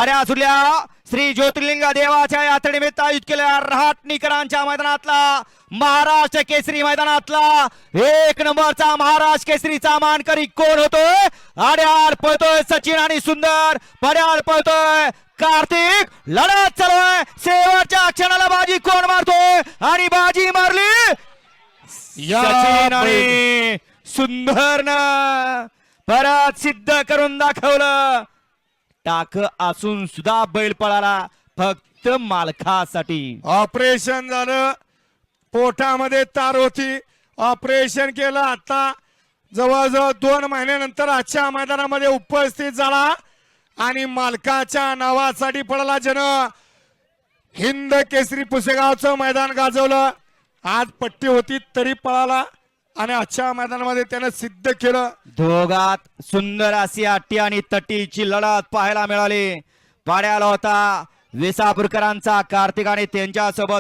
गाड्या सुटल्या श्री ज्योतिर्लिंग देवाच्या यात्रेनिमित्त आयोजित केलेल्या रहाटणीकरांच्या मैदानातला महाराष्ट्र केसरी मैदानातला 1 नंबरचा महाराष्ट्र केसरीचा मानकरी कोण होतोय? आड्याळ पळतोय सचिन आणि सुंदर, पड्याळ पळतोय कार्तिक. लढत चालू आहे, शेवटच्या क्षणाला बाजी कोण मारतोय? आणि बाजी मारली सचिन आणि सुंदरनं परत सिद्ध करून दाखवलं. टाक असून सुद्धा बैल पळाला फक्त मालकासाठी. ऑपरेशन झालं, पोटामध्ये तार होती, ऑपरेशन केलं. आता जवळजवळ 2 महिन्यानंतर आजच्या मैदानामध्ये उपस्थित झाला आणि मालकाच्या नावासाठी पळाला. ज्यानं हिंद केसरी पुसेगावचं मैदान गाजवलं. आज पट्टी होती तरी पळाला आणि आजच्या मैदानामध्ये त्यानं सिद्ध केलं. दोघात सुंदर अशी अट्टी आणि तटीची लढत पाहायला मिळाली. पाड्याला होता विसापूरकरांचा कार्तिक आणि त्यांच्यासोबत